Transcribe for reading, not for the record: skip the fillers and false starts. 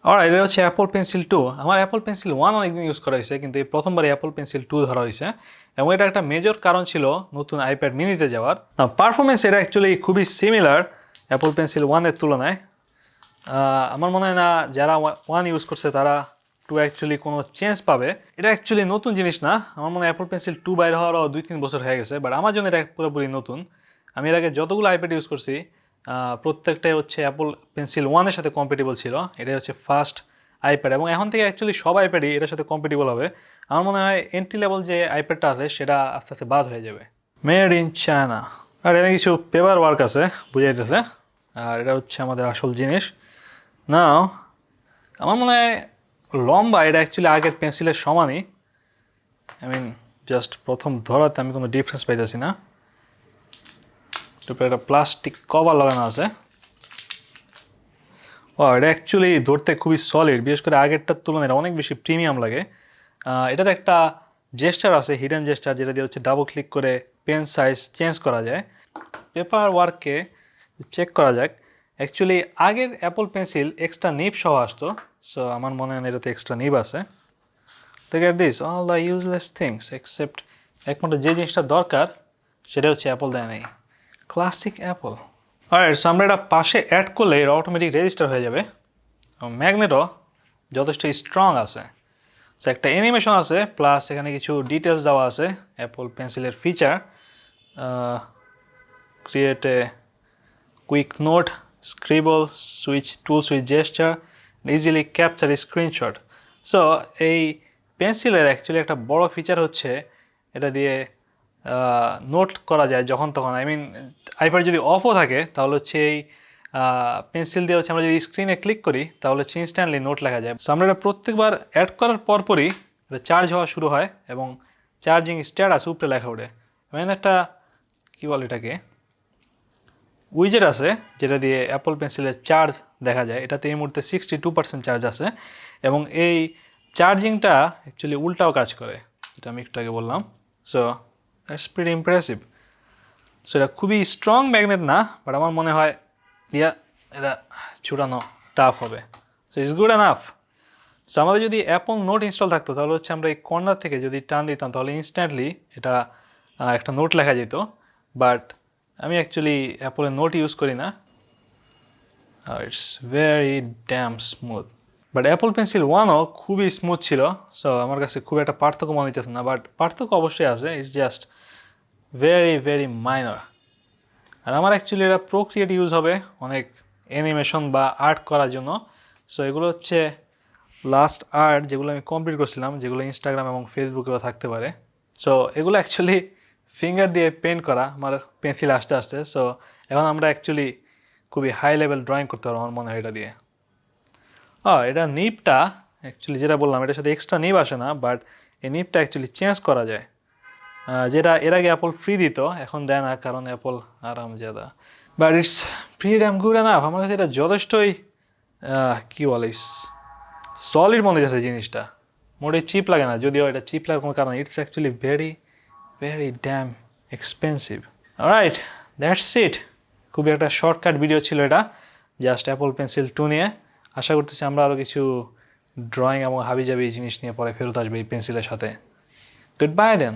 Alright, এটা হচ্ছে Apple pencil 2। আমার অ্যাপল পেন্সিল 1 অনেকদিন ইউজ করা হয়েছে, কিন্তু এই প্রথমবারই অ্যাপল পেন্সিল 2 ধরা হয়েছে, এবং এটা একটা মেজর কারণ ছিল নতুন আইপ্যাড মিনিতে যাওয়ার। পারফরমেন্স এটা অ্যাকচুয়ালি খুবই সিমিলার অ্যাপল পেন্সিল 1-এর তুলনায়। আমার মনে হয় না যারা 1 ইউজ করছে তারা 2 অ্যাকচুয়ালি কোনো চেঞ্জ পাবে। এটা অ্যাকচুয়ালি নতুন জিনিস না, আমার মনে হয় অ্যাপল পেন্সিল 2 বাইর হওয়ারও 2-3 বছর হয়ে গেছে, বাট আমার জন্য এটা পুরোপুরি নতুন। আমি এর আগে যতগুলো আইপ্যাড ইউজ করছি প্রত্যেকটাই হচ্ছে অ্যাপল পেন্সিল 1-এর সাথে কম্পেটেবল ছিল। এটাই হচ্ছে ফার্স্ট আইপ্যাড, এবং এখন থেকে অ্যাকচুয়ালি সব আইপ্যাডই এটার সাথে কম্পেটেবল হবে। আমার মনে হয় এন্ট্রি লেভেল যে আইপ্যাডটা আছে সেটা আস্তে আস্তে বাদ হয়ে যাবে। মেড ইন চায়না, আর এখানে কিছু পেপার ওয়ার্ক আছে বুঝাইতেছে, আর এটা হচ্ছে আমাদের আসল জিনিস। নাও আমার মনে হয় লম্বা এটা অ্যাকচুয়ালি আগের পেন্সিলের সমানই। আই মিন জাস্ট প্রথম ধরাতে আমি কোনো ডিফারেন্স পাইতেছি না। তারপরে একটা প্লাস্টিক কভার লাগানো আছে। ও, এটা অ্যাকচুয়ালি ধরতে খুবই সলিড, বিশেষ করে আগেরটার তুলনায় এটা অনেক বেশি প্রিমিয়াম লাগে। এটাতে একটা জেস্টার আছে, হিডেন জেস্টার, যেটা দিয়ে হচ্ছে ডাবল ক্লিক করে পেন সাইজ চেঞ্জ করা যায়। পেপার ওয়ার্ককে চেক করা যাক। অ্যাকচুয়ালি আগের অ্যাপল পেন্সিল এক্সট্রা নিব সহ আসতো, সো আমার মনে হয় এটাতে এক্সট্রা নিব আছে। Look at this, all the useless things except একমাত্র যে জিনিসটা দরকার সেটা হচ্ছে অ্যাপল দেয় নাই। Classic Apple. অলরাইট, সো আমরা এটা পাশে অ্যাড করলে এটা অটোমেটিক রেজিস্টার হয়ে যাবে। ম্যাগনেটও যথেষ্ট স্ট্রং আছে। সো একটা অ্যানিমেশন আছে, প্লাস এখানে কিছু ডিটেলস দেওয়া আছে অ্যাপল পেন্সিলের feature. Create a quick note, scribble, switch tool, switch gesture, easily capture screenshot. So এই পেন্সিলের অ্যাকচুয়ালি একটা বড় ফিচার হচ্ছে এটা দিয়ে নোট করা যায় যখন তখন। আই মিন আইপ্যাড যদি অফও থাকে তাহলে হচ্ছে এই পেন্সিল দিয়ে হচ্ছে আমরা যদি স্ক্রিনে ক্লিক করি তাহলে হচ্ছে ইনস্ট্যান্টলি নোট লেখা যায়। সো আমরা এটা প্রত্যেকবার অ্যাড করার পরপরই এটা চার্জ হওয়া শুরু হয় এবং চার্জিং স্ট্যাটাস উপরে লেখা ওঠে। মানে একটা কী বলে এটাকে উইজেট আছে যেটা দিয়ে অ্যাপল পেন্সিলের চার্জ দেখা যায়। এটাতে এই মুহূর্তে 62% চার্জ আছে, এবং এই চার্জিংটা অ্যাকচুয়ালি উল্টাও কাজ করে, যেটা আমি একটু আগে বললাম। So that's pretty impressive. So এটা খুবই স্ট্রং ম্যাগনেট না, বাট আমার মনে হয় এটা ছুটানো টাফ হবে। So it's good enough. So আমাদের যদি অ্যাপল নোট ইনস্টল থাকতো তাহলে হচ্ছে আমরা এই কর্নার থেকে যদি টান দিতাম তাহলে ইনস্ট্যান্টলি এটা একটা নোট লেখা যেত। বাট আমি অ্যাকচুয়ালি অ্যাপলের নোট ইউজ করি না। It's very damn smooth. But Apple pencil 1-ও খুবই স্মুথ ছিল, সো আমার কাছে খুব একটা পার্থক্য মনে হচ্ছে না, বাট পার্থক্য অবশ্যই আছে। It's just very very minor. আর আমার অ্যাকচুয়ালি এটা প্রোক্রিয়েট ইউজ হবে অনেক অ্যানিমেশন বা আর্ট করার জন্য। সো এগুলো হচ্ছে লাস্ট আর্ট যেগুলো আমি কমপ্লিট করছিলাম, যেগুলো ইনস্টাগ্রাম এবং ফেসবুকেও থাকতে পারে। সো এগুলো অ্যাকচুয়ালি ফিঙ্গার দিয়ে পেন্ট করা আমার পেন্সিল আসতে আসতে। সো এখন আমরা অ্যাকচুয়ালি খুবই হাই লেভেল ড্রয়িং করতে পারবো আমার মনে হয় এটা দিয়ে। এটা নিবটা অ্যাকচুয়ালি যেটা বললাম এটার সাথে এক্সট্রা নিব আসে না, বাট এই নিবটা অ্যাকচুয়ালি চেঞ্জ করা যায়, যেটা এর আগে অ্যাপল ফ্রি দিত, এখন দেয় না কারণ অ্যাপল আরামজাদা। But it's pretty damn good enough. আমার কাছে এটা যথেষ্টই কী বলে সলিড মনে যাচ্ছে জিনিসটা, মোটেই চিপ লাগে না, যদিও এটা চিপ লাগার কোনো কারণ। It's actually very very damn expensive. Alright, that's it. খুবই একটা শর্টকাট ভিডিও ছিল এটা, জাস্ট অ্যাপল পেন্সিল 2 নিয়ে। আশা করতেছি আমরা আরও কিছু ড্রয়িং এবং হাবিজাবি জিনিস নিয়ে পরে ফেরত আসবে এই পেন্সিলের সাথে। গুড বাই দেন।